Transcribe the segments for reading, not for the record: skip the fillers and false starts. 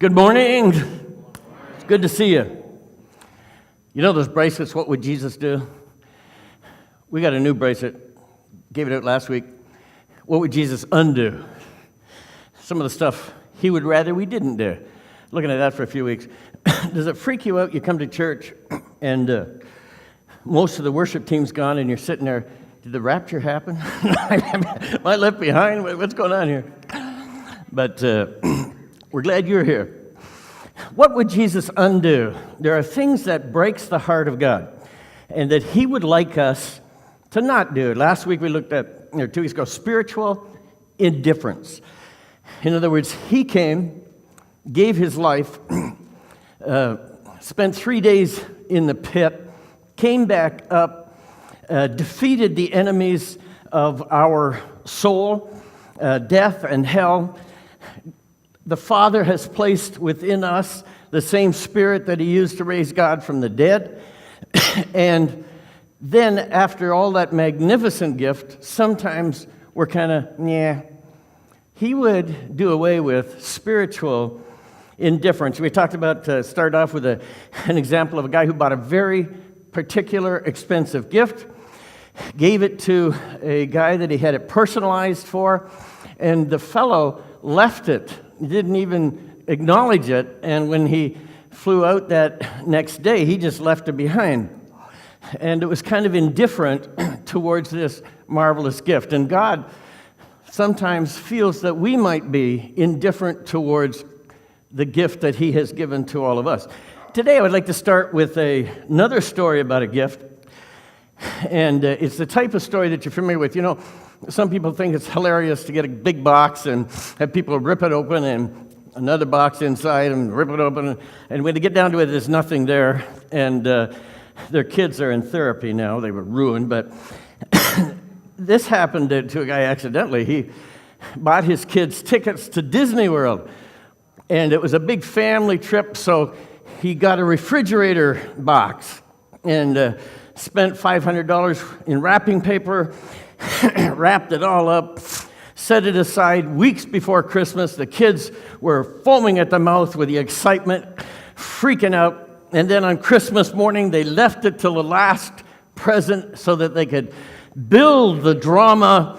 Good morning. It's good to see you. You know those bracelets, what would Jesus do? We got a new bracelet. Gave it out last week. What would Jesus undo? Some of the stuff he would rather we didn't do. Looking at that for a few weeks. Does it freak you out? You come to church and most of the worship team's gone and you're sitting there. Did the rapture happen? Am I left behind? What's going on here? But we're glad you're here. What would Jesus undo? There are things that breaks the heart of God and that he would like us to not do. Last week we looked at, 2 weeks ago, spiritual indifference. In other words, he came, gave his life, spent 3 days in the pit, came back up, defeated the enemies of our soul, death and hell. The Father has placed within us the same Spirit that he used to raise God from the dead. And then after all that magnificent gift, sometimes we're kind of, he would do away with spiritual indifference. We talked about, start off with an example of a guy who bought a very particular expensive gift, gave it to a guy that he had it personalized for, and the fellow left it. He didn't even acknowledge it, and when he flew out that next day, he just left it behind. And it was kind of indifferent towards this marvelous gift. And God sometimes feels that we might be indifferent towards the gift that he has given to all of us. Today, I would like to start with another story about a gift. And it's the type of story that you're familiar with. You know, some people think it's hilarious to get a big box and have people rip it open and another box inside and rip it open. And when they get down to it, there's nothing there. And their kids are in therapy now. They were ruined. But this happened to a guy accidentally. He bought his kids tickets to Disney World. And it was a big family trip, so he got a refrigerator box and spent $500 in wrapping paper, wrapped it all up, set it aside. Weeks before Christmas, the kids were foaming at the mouth with the excitement, freaking out. And then on Christmas morning, they left it till the last present so that they could build the drama.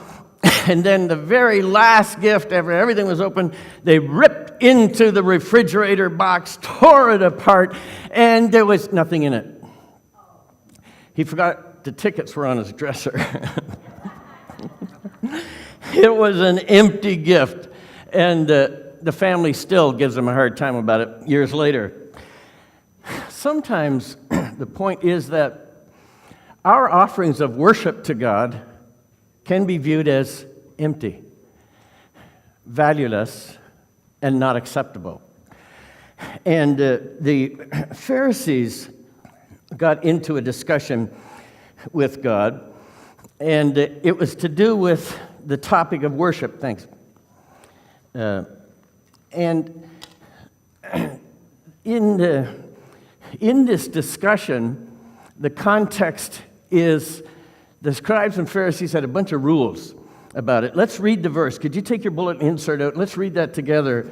And then the very last gift, after everything was open, they ripped into the refrigerator box, tore it apart, and there was nothing in it. He forgot the tickets were on his dresser. It was an empty gift, and the family still gives him a hard time about it years later. Sometimes the point is that our offerings of worship to God can be viewed as empty, valueless, and not acceptable. And the Pharisees got into a discussion with God, and it was to do with the topic of worship. Thanks. And in this discussion, the context is the scribes and Pharisees had a bunch of rules about it. Let's read the verse. Could you take your bullet and insert out? Let's read that together.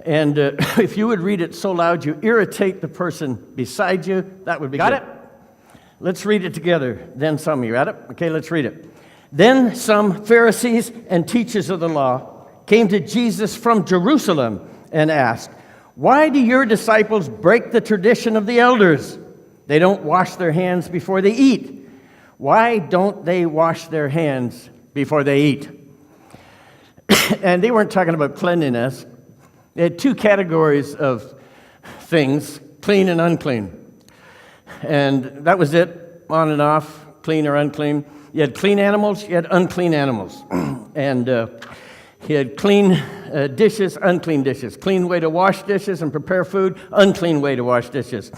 And if you would read it so loud you irritate the person beside you, that would be good. Got it? Let's read it together. Then some. You got it? Okay, let's read it. Then some Pharisees and teachers of the law came to Jesus from Jerusalem and asked, "Why do your disciples break the tradition of the elders? They don't wash their hands before they eat." Why don't they wash their hands before they eat? And they weren't talking about cleanliness. They had two categories of things, clean and unclean. And that was it, on and off, clean or unclean. You had clean animals, you had unclean animals. And you had clean dishes, unclean dishes. Clean way to wash dishes and prepare food, unclean way to wash dishes.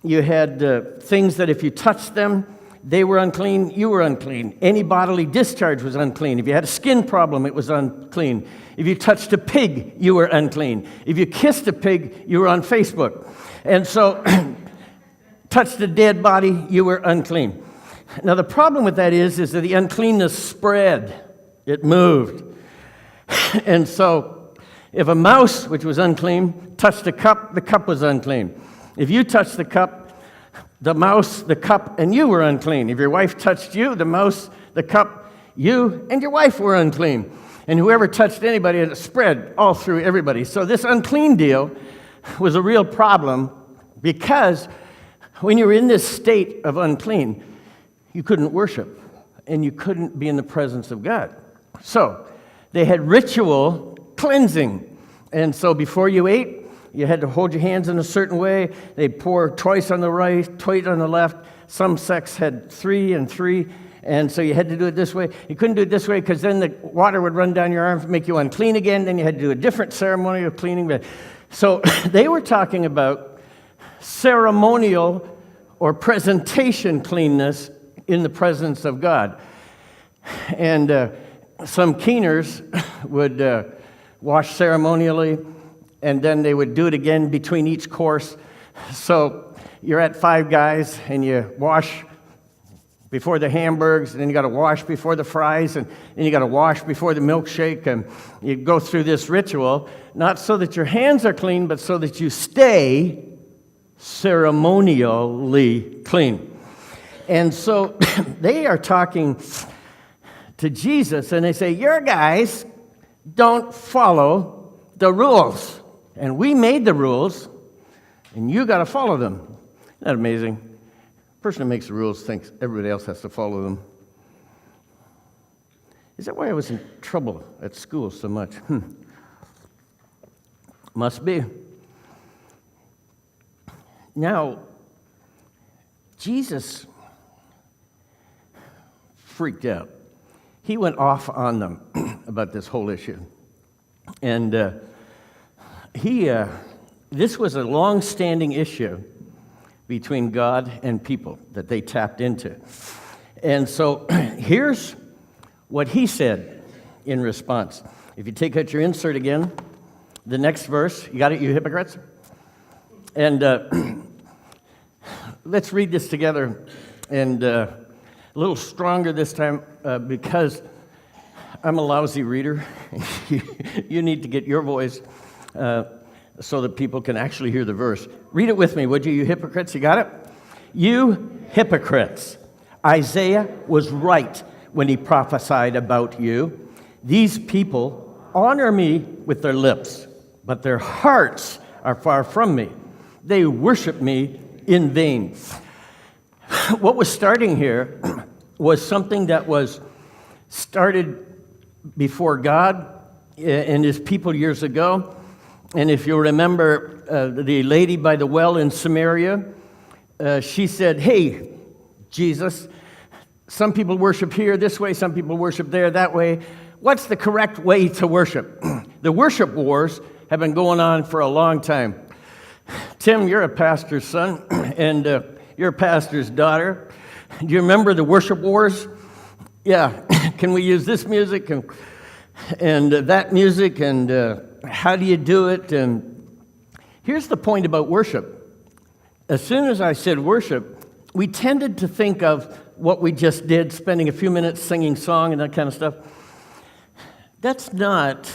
You had things that if you touched them, they were unclean, you were unclean. Any bodily discharge was unclean. If you had a skin problem, it was unclean. If you touched a pig, you were unclean. If you kissed a pig, you were on Facebook. And so, touched a dead body, you were unclean. Now, the problem with that is that the uncleanness spread. It moved. And so, If a mouse, which was unclean, touched the cup was unclean. If you touched the cup, the mouse, the cup, and you were unclean. If your wife touched you, the mouse, the cup, you, and your wife were unclean. And whoever touched anybody, it spread all through everybody. So this unclean deal was a real problem because when you were in this state of unclean, you couldn't worship and you couldn't be in the presence of God. So they had ritual cleansing. And so before you ate, you had to hold your hands in a certain way. They'd pour twice on the right, twice on the left. Some sects had 3 and 3. And so you had to do it this way. You couldn't do it this way because then the water would run down your arms and make you unclean again. Then you had to do a different ceremony of cleaning. So they were talking about ceremonial or presentation cleanness in the presence of God. And some keeners would wash ceremonially, and then they would do it again between each course. So you're at Five Guys, and you wash before the hamburgers, and then you got to wash before the fries, and then you got to wash before the milkshake, and you go through this ritual, not so that your hands are clean, but so that you stay ceremonially clean. And so they are talking to Jesus, and they say, your guys don't follow the rules, and we made the rules, and you got to follow them. Isn't that amazing? The person who makes the rules thinks everybody else has to follow them. Is that why I was in trouble at school so much? Must be. Now, Jesus freaked out. He went off on them about this whole issue. And this was a long-standing issue between God and people that they tapped into. And so here's what he said in response. If you take out your insert again, the next verse, you got it, you hypocrites? And let's read this together, and a little stronger this time because I'm a lousy reader. You need to get your voice so that people can actually hear the verse. Read it with me, would you, you hypocrites? You got it? You hypocrites. Isaiah was right when he prophesied about you. These people honor me with their lips, but their hearts are far from me. They worship me in vain. What was starting here was something that was started before God and his people years ago. And if you remember the lady by the well in Samaria, she said, hey, Jesus, some people worship here this way, some people worship there that way. What's the correct way to worship? The worship wars have been going on for a long time. Tim, you're a pastor's son, and you're a pastor's daughter. Do you remember the worship wars? Yeah. Can we use this music and that music, and how do you do it? And here's the point about worship. As soon as I said worship, we tended to think of what we just did, spending a few minutes singing song and that kind of stuff. That's not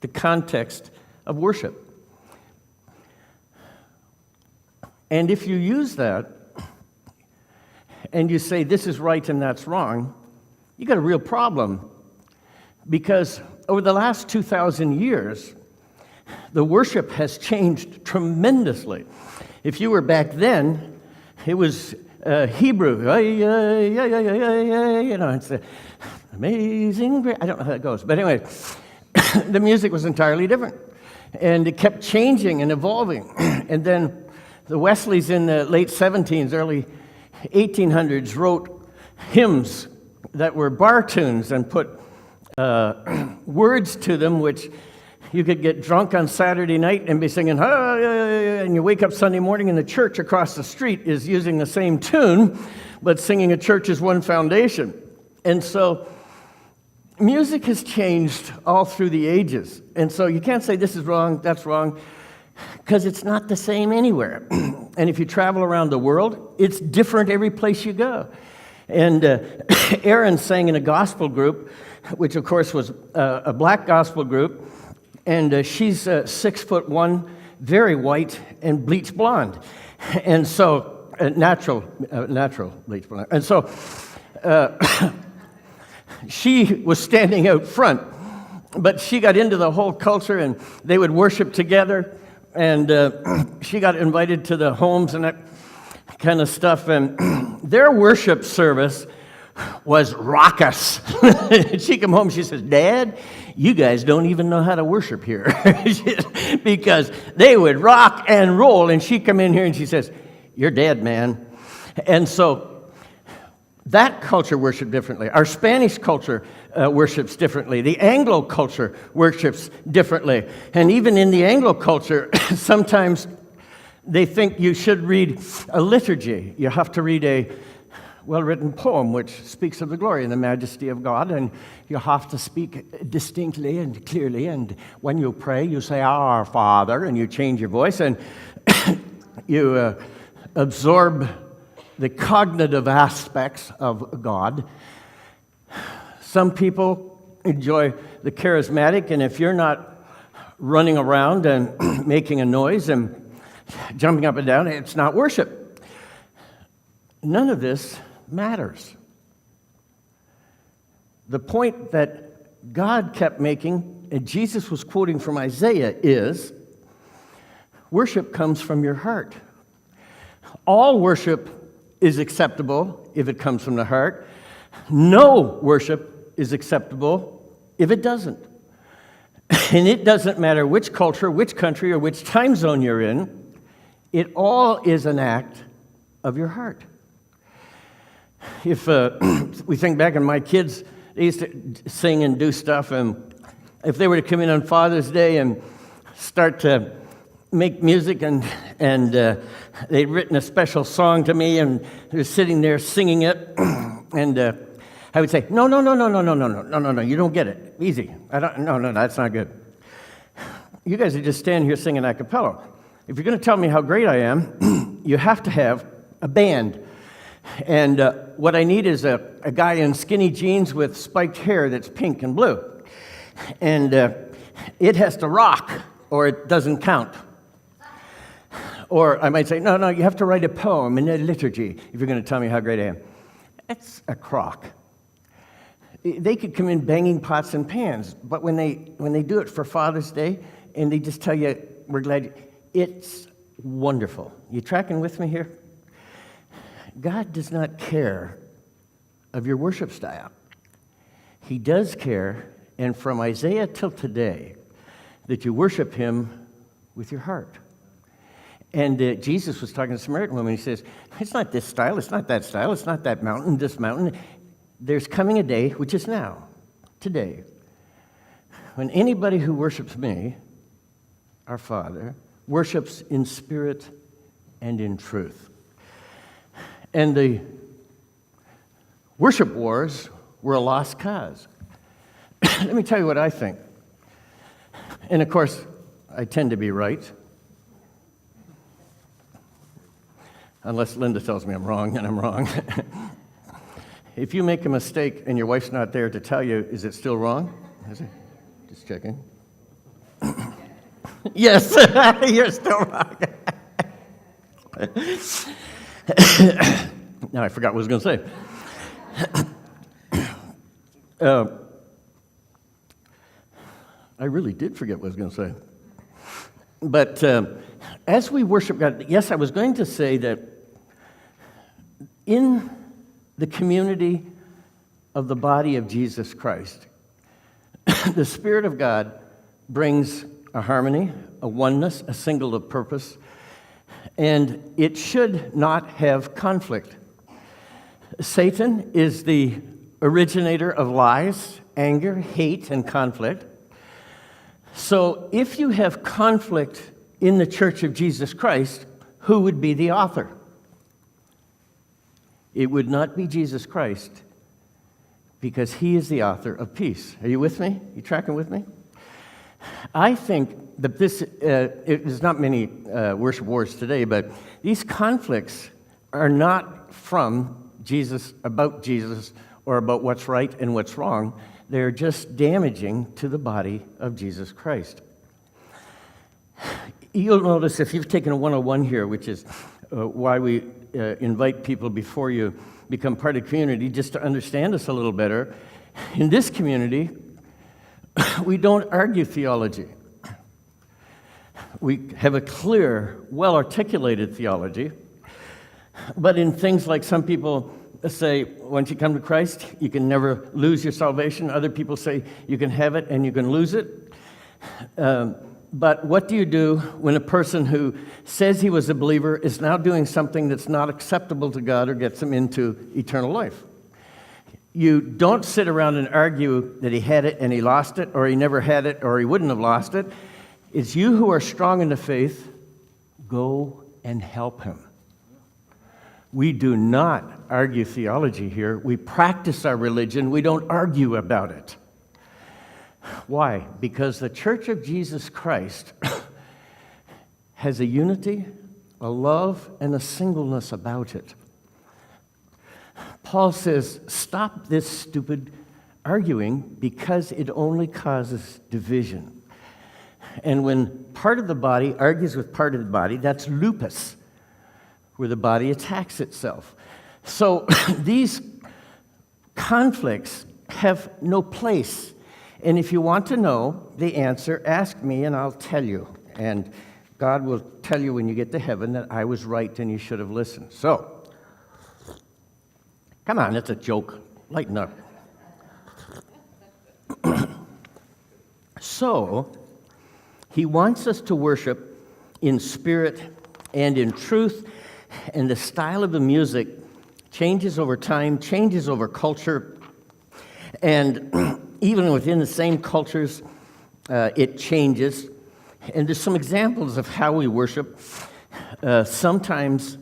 the context of worship. And if you use that and you say this is right and that's wrong, you got a real problem. Because over the last 2,000 years, the worship has changed tremendously. If you were back then, it was Hebrew. You know, it's amazing. I don't know how that goes. But anyway, the music was entirely different. And it kept changing and evolving. And then the Wesleys in the late 1700s, early 1800s wrote hymns that were bar tunes and put words to them, which you could get drunk on Saturday night and be singing, and you wake up Sunday morning and the church across the street is using the same tune, but singing a church's one foundation. And so music has changed all through the ages. And so you can't say this is wrong, that's wrong, because it's not the same anywhere. And if you travel around the world, it's different every place you go. And Aaron sang in a gospel group, which of course was a black gospel group, And she's 6'1", very white, and bleach blonde. And so, natural bleach blonde. And so, she was standing out front. But she got into the whole culture, and they would worship together. And she got invited to the homes and that kind of stuff. And their worship service was raucous. She come home, she says, "Dad, you guys don't even know how to worship here." Because they would rock and roll. And she come in here and she says, "You're dead, man." And so that culture worshiped differently. Our Spanish culture worships differently. The Anglo culture worships differently. And even in the Anglo culture, sometimes they think you should read a liturgy. You have to read a well-written poem which speaks of the glory and the majesty of God, and you have to speak distinctly and clearly, and when you pray, you say, "Our Father," and you change your voice, and you absorb the cognitive aspects of God. Some people enjoy the charismatic, and if you're not running around and making a noise and jumping up and down, it's not worship. None of this matters. The point that God kept making, and Jesus was quoting from Isaiah, is worship comes from your heart. All worship is acceptable if it comes from the heart. No worship is acceptable if it doesn't. And it doesn't matter which culture, which country, or which time zone you're in. It all is an act of your heart. If we think back on my kids, they used to sing and do stuff, and if they were to come in on Father's Day and start to make music, and they'd written a special song to me, and they were sitting there singing it, and I would say, no, you don't get it. Easy. No, that's not good. You guys are just standing here singing a cappella. If you're going to tell me how great I am, you have to have a band. And what I need is a guy in skinny jeans with spiked hair that's pink and blue. And it has to rock, or it doesn't count. Or I might say, no, you have to write a poem in a liturgy if you're going to tell me how great I am. That's a crock. They could come in banging pots and pans, but when they do it for Father's Day, and they just tell you, "We're glad," it's wonderful. You tracking with me here? God does not care of your worship style. He does care, and from Isaiah till today, that you worship Him with your heart. And Jesus was talking to the Samaritan woman. He says, "It's not this style, it's not that style, it's not that mountain, this mountain. There's coming a day, which is now, today, when anybody who worships me, our Father, worships in spirit and in truth." And the worship wars were a lost cause. Let me tell you what I think. And of course, I tend to be right. Unless Linda tells me I'm wrong, then I'm wrong. If you make a mistake and your wife's not there to tell you, is it still wrong? Is it? Just checking. Yes, you're still wrong. Now I forgot what I was going to say. I really did forget what I was going to say. But as we worship God, yes, I was going to say that in the community of the body of Jesus Christ, the Spirit of God brings a harmony, a oneness, a single of purpose, and it should not have conflict. Satan is the originator of lies, anger, hate, and conflict. So if you have conflict in the Church of Jesus Christ, who would be the author? It would not be Jesus Christ, because He is the author of peace. Are you with me? You tracking with me? I think that there's not many worship wars today, but these conflicts are not from Jesus, about Jesus, or about what's right and what's wrong. They're just damaging to the body of Jesus Christ. You'll notice if you've taken a 101 here, which is why we invite people before you become part of the community, just to understand us a little better. In this community, we don't argue theology. We have a clear, well-articulated theology. But in things like some people say, once you come to Christ, you can never lose your salvation. Other people say you can have it and you can lose it. But what do you do when a person who says he was a believer is now doing something that's not acceptable to God or gets him into eternal life? You don't sit around and argue that he had it and he lost it, or he never had it, or he wouldn't have lost it. It's you who are strong in the faith, go and help him. We do not argue theology here. We practice our religion. We don't argue about it. Why? Because the Church of Jesus Christ has a unity, a love, and a singleness about it. Paul says, stop this stupid arguing because it only causes division. And when part of the body argues with part of the body, that's lupus, where the body attacks itself. So these conflicts have no place. And if you want to know the answer, ask me and I'll tell you. And God will tell you when you get to heaven that I was right and you should have listened. So, come on, it's a joke. Lighten up. So, he wants us to worship in spirit and in truth, and the style of the music changes over time, changes over culture, and even within the same cultures, it changes. And there's some examples of how we worship. Sometimes,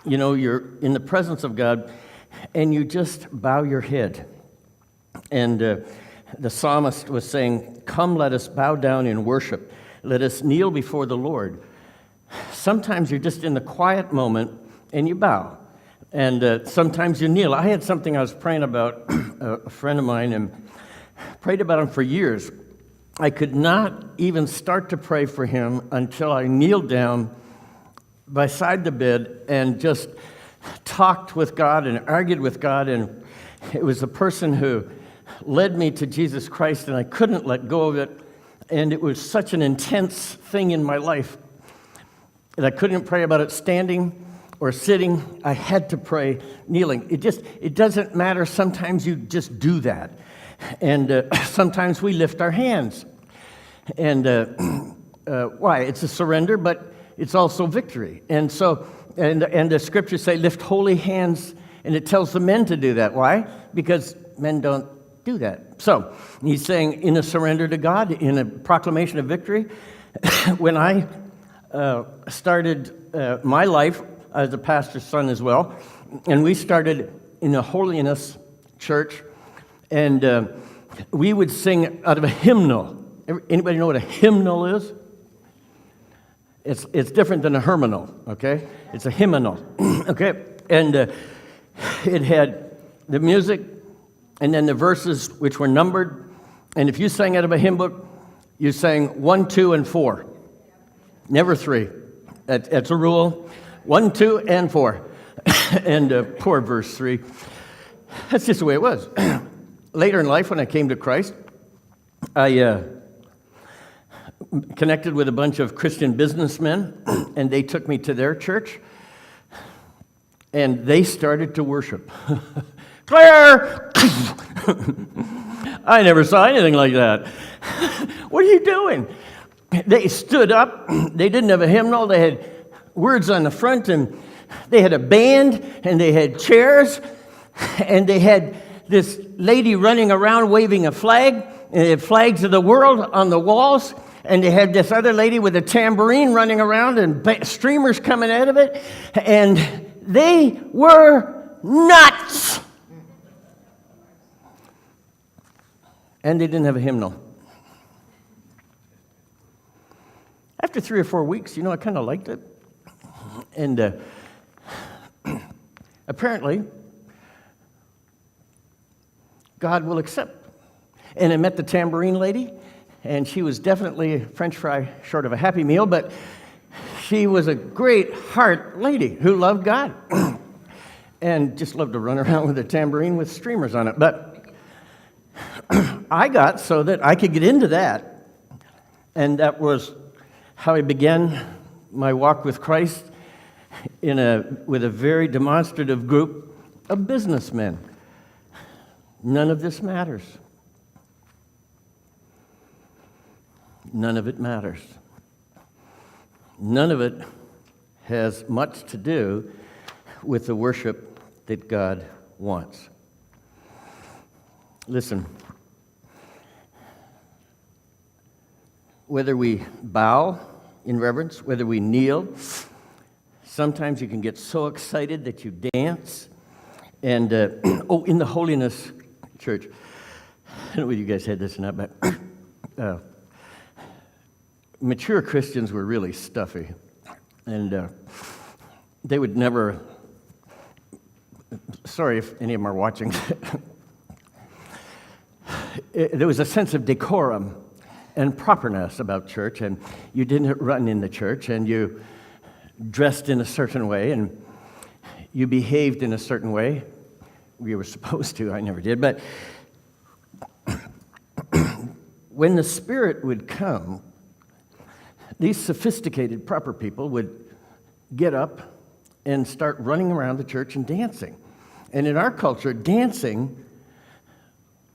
you're in the presence of God, and you just bow your head. And the psalmist was saying, "Come, let us bow down in worship. Let us kneel before the Lord." Sometimes you're just in the quiet moment, and you bow. And sometimes you kneel. I had something I was praying about, a friend of mine, and prayed about him for years. I could not even start to pray for him until I kneeled down beside the bed and just talked with God and argued with God. And it was a person who led me to Jesus Christ, and I couldn't let go of it. And it was such an intense thing in my life that I couldn't pray about it standing or sitting. I had to pray kneeling. It doesn't matter. Sometimes you just do that. And sometimes we lift our hands. And why? It's a surrender, but it's also victory. And so, and the scriptures say, lift holy hands, and it tells the men to do that. Why? Because men don't do that. So, he's saying in a surrender to God, in a proclamation of victory. When I started my life as a pastor's son as well, and we started in a holiness church, and we would sing out of a hymnal. Anybody know what a hymnal is? It's different than a hymnal, okay? It's a hymnal, okay? And it had the music and then the verses, which were numbered. And if you sang out of a hymn book, you sang 1, 2, and 4. Never 3. That's a rule. 1, 2, and 4. And poor verse 3. That's just the way it was. Later in life, when I came to Christ, I connected with a bunch of Christian businessmen, and they took me to their church, and they started to worship. Claire! I never saw anything like that. What are you doing? They stood up. They didn't have a hymnal. They had words on the front, and they had a band, and they had chairs, and they had this lady running around waving a flag, and they had flags of the world on the walls, and they had this other lady with a tambourine running around and streamers coming out of it, and they were nuts. And they didn't have a hymnal. After 3 or 4 weeks, I kind of liked it. And apparently, God will accept. And I met the tambourine lady, and she was definitely a French fry short of a Happy Meal, but she was a great heart lady who loved God and just loved to run around with a tambourine with streamers on it. But I got so that I could get into that. And that was how I began my walk with Christ with a very demonstrative group of businessmen. None of this matters. None of it matters. None of it has much to do with the worship that God wants. Listen, whether we bow in reverence, whether we kneel, sometimes you can get so excited that you dance. And, in the Holiness Church, I don't know whether you guys had this or not, but mature Christians were really stuffy. And they would never, sorry if any of them are watching, there was a sense of decorum and properness about church, and you didn't run in the church, and you dressed in a certain way, and you behaved in a certain way. We were supposed to, I never did, but when the Spirit would come, these sophisticated, proper people would get up and start running around the church and dancing. And in our culture, dancing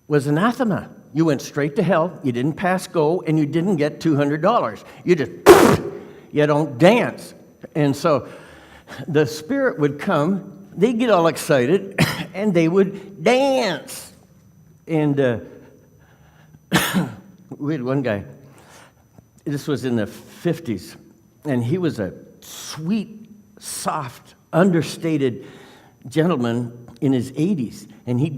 was anathema. You went straight to hell, you didn't pass go, and you didn't get $200. You just, you don't dance. And so the Spirit would come, they'd get all excited, and they would dance. And we had one guy, this was in the 50s, and he was a sweet, soft, understated gentleman in his 80s, and he'd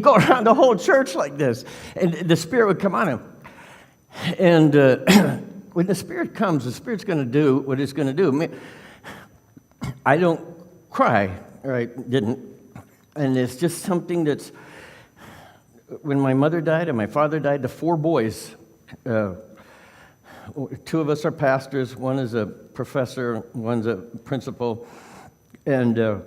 go around the whole church like this, and the Spirit would come on him. And when the Spirit comes, the Spirit's going to do what it's going to do. I don't cry, or I didn't, and it's just something that's, when my mother died and my father died, the 4 boys, 2 of us are pastors, one is a professor, one's a principal, and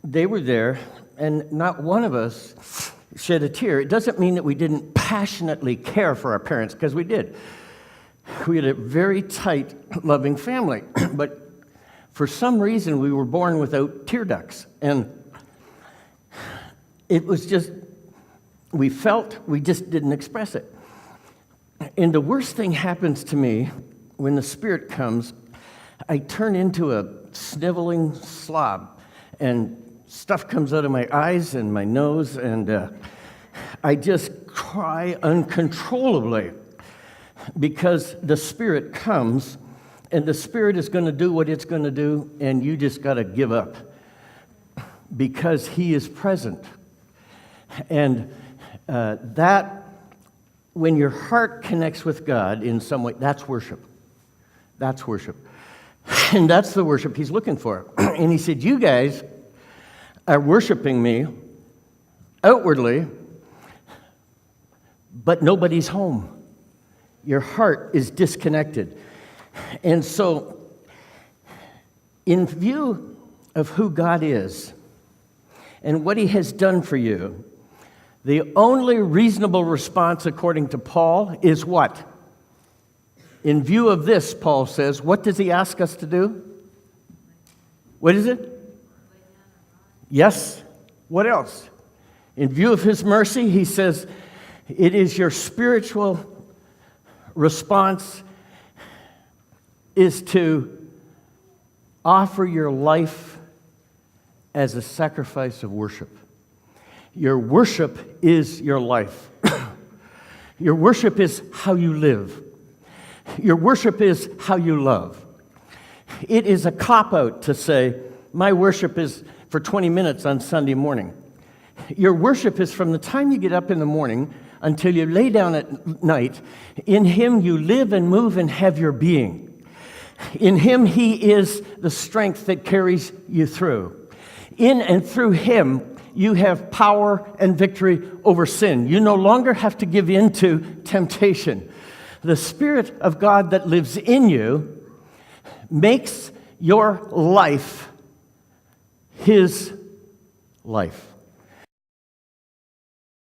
they were there, and not one of us shed a tear. It doesn't mean that we didn't passionately care for our parents, because we did. We had a very tight, loving family, but for some reason we were born without tear ducts, and it was just, we just didn't express it. And the worst thing happens to me when the Spirit comes, I turn into a sniveling slob, and stuff comes out of my eyes and my nose, and I just cry uncontrollably because the Spirit comes, and the Spirit is going to do what it's going to do, and you just got to give up because He is present. And that, when your heart connects with God in some way, that's worship. That's worship. And that's the worship He's looking for. And He said, you guys are worshiping me outwardly, but nobody's home. Your heart is disconnected. And so, in view of who God is and what He has done for you, the only reasonable response, according to Paul, is what? In view of this, Paul says, what does he ask us to do? What is it? Yes. What else? In view of His mercy, he says, it is your spiritual response is to offer your life as a sacrifice of worship. Your worship is your life. Your worship is how you live. Your worship is how you love. It is a cop-out to say, my worship is for 20 minutes on Sunday morning. Your worship is from the time you get up in the morning until you lay down at night. In Him you live and move and have your being. In Him He is the strength that carries you through. In and through Him you have power and victory over sin. You no longer have to give in to temptation. the Spirit of God that lives in you makes your life His life.